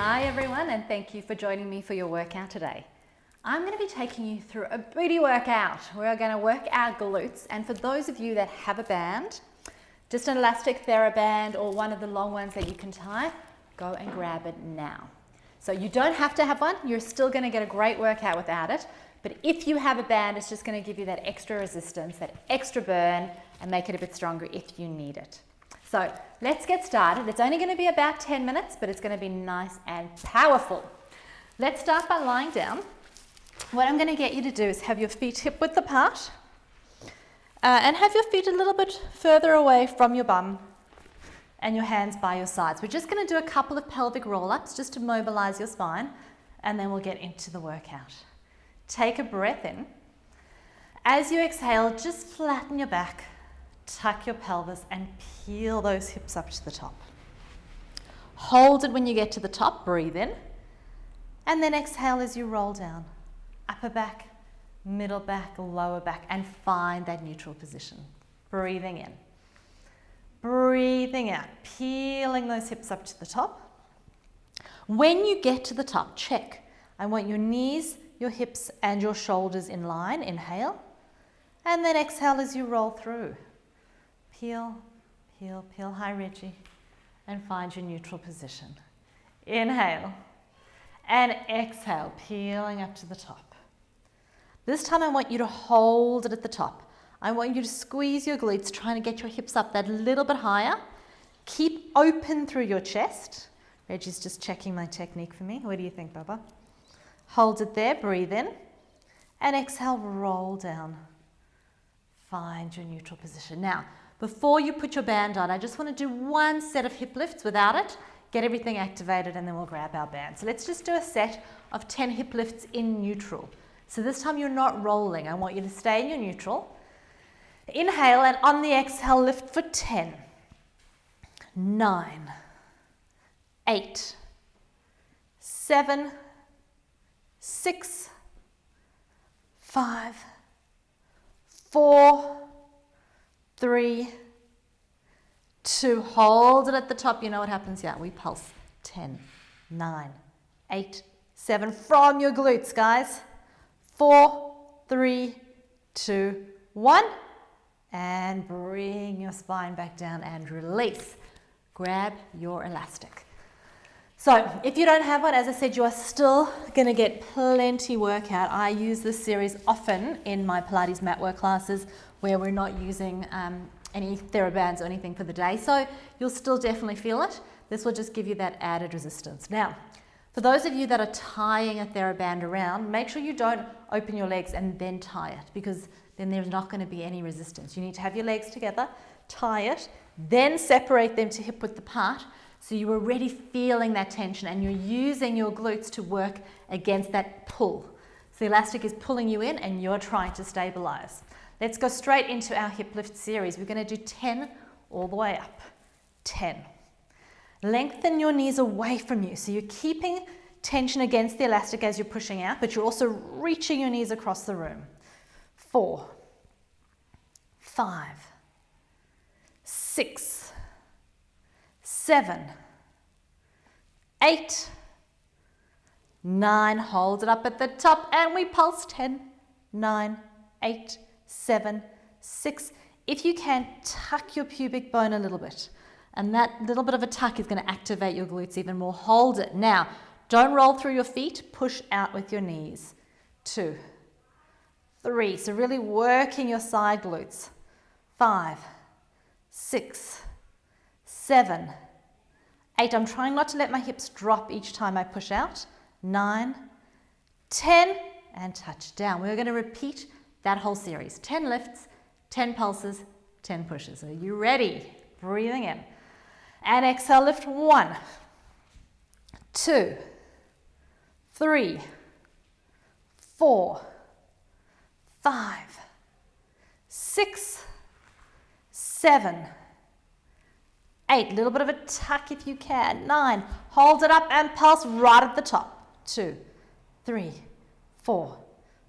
Hi everyone, and thank you for joining me for your workout today. I'm going to be taking you through a booty workout. We're going to work our glutes, and for those of you that have a band, just an elastic Theraband or one of the long ones that you can tie, go and grab it now. So you don't have to have one, you're still going to get a great workout without it, but if you have a band, it's just going to give you that extra resistance, that extra burn, and make it a bit stronger if you need it. So let's get started. It's only going to be about 10 minutes, but it's going to be nice and powerful. Let's start by lying down. What I'm going to get you to do is have your feet hip width apart and have your feet a little bit further away from your bum and your hands by your sides. We're just going to do a couple of pelvic roll-ups just to mobilize your spine, and then we'll get into the workout. Take a breath in. As you exhale, just flatten your back, tuck your pelvis and peel those hips up to the top. Hold it when you get to the top, breathe in, and then exhale as you roll down. Upper back, middle back, lower back, and find that neutral position. Breathing in, breathing out, peeling those hips up to the top. When you get to the top, check. I want your knees, your hips, and your shoulders in line. Inhale, and then exhale as you roll through. Peel, peel, peel, hi Reggie, and find your neutral position. Inhale, and exhale, peeling up to the top. This time I want you to hold it at the top. I want you to squeeze your glutes, trying to get your hips up that little bit higher. Keep open through your chest. Reggie's just checking my technique for me. What do you think, Bubba? Hold it there, breathe in, and exhale, roll down. Find your neutral position. Now, before you put your band on, I just want to do one set of hip lifts without it, get everything activated, and then we'll grab our band. So let's just do a set of 10 hip lifts in neutral. So this time you're not rolling. I want you to stay in your neutral. Inhale, and on the exhale, lift for 10, 9, 8, 7, 6, 5, 4, 3, 2, hold it at the top. You know what happens? Yeah, we pulse. 10, 9, 8, 7, from your glutes, guys. 4, 3, 2, 1, and bring your spine back down and release. Grab your elastic. So if you don't have one, as I said, you are still going to get plenty workout. I use this series often in my Pilates mat work classes where we're not using any Therabands or anything for the day. So you'll still definitely feel it. This will just give you that added resistance. Now, for those of you that are tying a Theraband around, make sure you don't open your legs and then tie it, because then there's not going to be any resistance. You need to have your legs together, tie it, then separate them to hip width apart, so you're already feeling that tension and you're using your glutes to work against that pull. So the elastic is pulling you in and you're trying to stabilize. Let's go straight into our hip lift series. We're going to do 10 all the way up. 10. Lengthen your knees away from you. So you're keeping tension against the elastic as you're pushing out, but you're also reaching your knees across the room. 4, 5, 6, 7, 8, 9, hold it up at the top, and we pulse. 10, 9, 8, 7, 6. If you can, tuck your pubic bone a little bit, and that little bit of a tuck is going to activate your glutes even more. Hold it. Now, don't roll through your feet, push out with your knees. 2, 3, so really working your side glutes. 5, 6, 7, 8, I'm trying not to let my hips drop each time I push out. 9, 10, and touch down. We're going to repeat that whole series. 10 lifts, 10 pulses, 10 pushes. Are you ready? Breathing in. And exhale, lift. 1, 2, 3, 4, 5, 6, 7, 8, little bit of a tuck if you can. 9, hold it up and pulse right at the top. 2, 3, 4,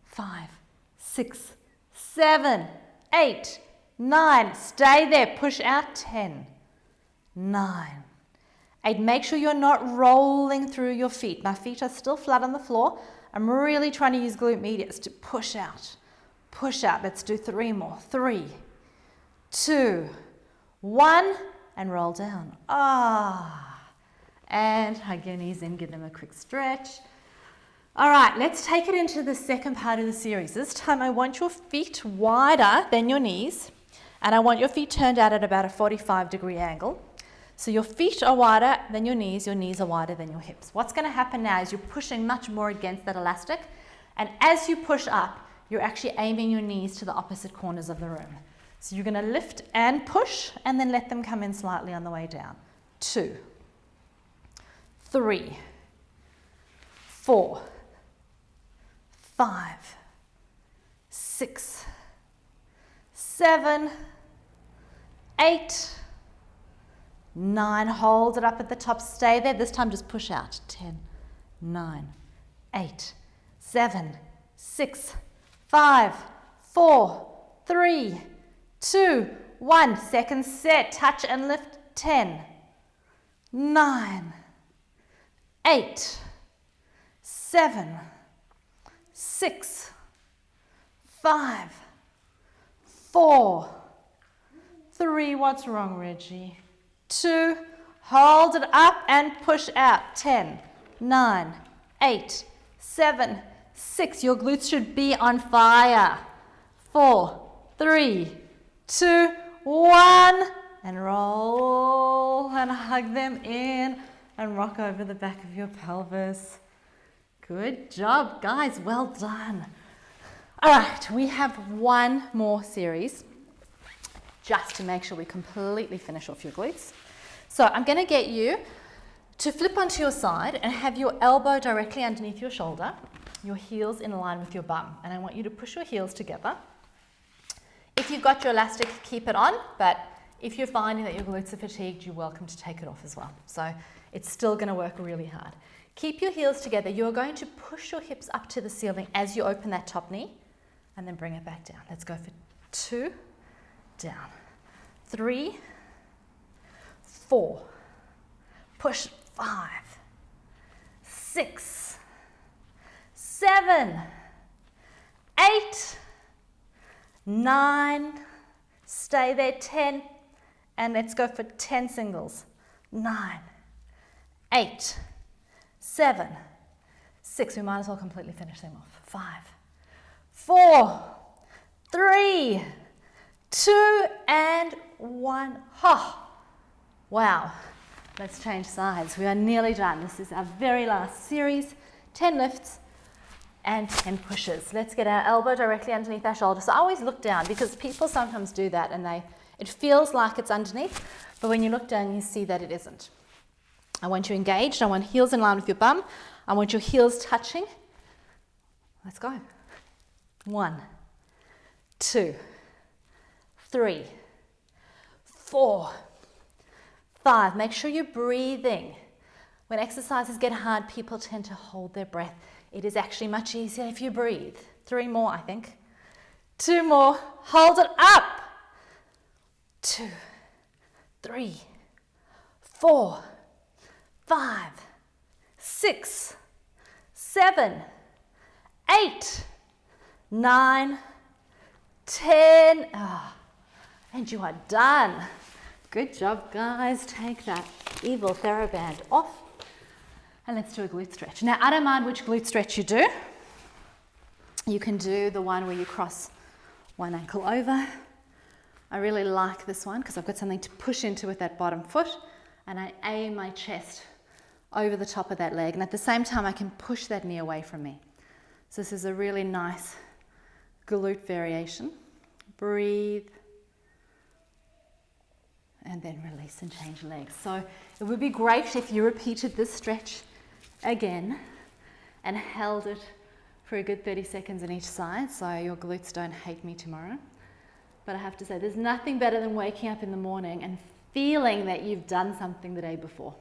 5, 6, 7, 8, 9. Stay there. Push out. 10, 9, 8. Make sure you're not rolling through your feet. My feet are still flat on the floor. I'm really trying to use glute medius to push out. Push out. Let's do 3 more. 3, 2, 1, and roll down. And hug your knees in, give them a quick stretch. All right, let's take it into the second part of the series. This time I want your feet wider than your knees, and I want your feet turned out at about a 45-degree angle. So your feet are wider than your knees are wider than your hips. What's going to happen now is you're pushing much more against that elastic, and as you push up, you're actually aiming your knees to the opposite corners of the room. So you're going to lift and push, and then let them come in slightly on the way down. 2, 3, 4, 5, 6, 7, 8, 9. Hold it up at the top. Stay there. This time just push out. 10, 9, 8, 7, 6, 5, 4, 3, 2, 1. Second set. Touch and lift. 10, 9, 8, 7, 6, 5, 4, 3. What's wrong, Reggie? 2. Hold it up and push out. 10, 9, 8, 7, 6. Your glutes should be on fire. 4, 3, 2, 1. And roll and hug them in and rock over the back of your pelvis. Good job, guys. Well done. All right, we have one more series just to make sure we completely finish off your glutes. So I'm going to get you to flip onto your side and have your elbow directly underneath your shoulder, your heels in line with your bum. And I want you to push your heels together. If you've got your elastic, keep it on, but if you're finding that your glutes are fatigued, you're welcome to take it off as well. So it's still going to work really hard. Keep your heels together. You're going to push your hips up to the ceiling as you open that top knee and then bring it back down. Let's go for 2, down, 3, 4, push 5, 6, 7, 8, 9, stay there, 10, and let's go for 10 singles. 9, 8, 7, 6. We might as well completely finish them off. 5, 4, 3, 2, and 1. Oh, wow. Let's change sides. We are nearly done. This is our very last series. 10 lifts and 10 pushes. Let's get our elbow directly underneath our shoulder. So I always look down because people sometimes do that and it feels like it's underneath, but when you look down, you see that it isn't. I want you engaged. I want heels in line with your bum. I want your heels touching. Let's go. 1, 2, 3, 4, 5. Make sure you're breathing. When exercises get hard, people tend to hold their breath. It is actually much easier if you breathe. 3 more, I think. 2 more. Hold it up. 2, 3, 4, 5, 6, 7, 8, 9, 10. And you are done. Good job, guys. Take that evil Theraband off. And let's do a glute stretch. Now, I don't mind which glute stretch you do. You can do the one where you cross one ankle over. I really like this one because I've got something to push into with that bottom foot, and I aim my chest over the top of that leg, and at the same time I can push that knee away from me. So this is a really nice glute variation. Breathe and then release and change legs. So it would be great if you repeated this stretch again and held it for a good 30 seconds on each side so your glutes don't hate me tomorrow. But I have to say, there's nothing better than waking up in the morning and feeling that you've done something the day before.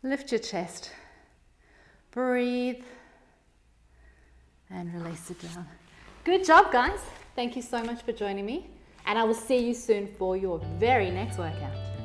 Lift your chest, breathe, and release it down. Good job, guys. Thank you so much for joining me, and I will see you soon for your very next workout.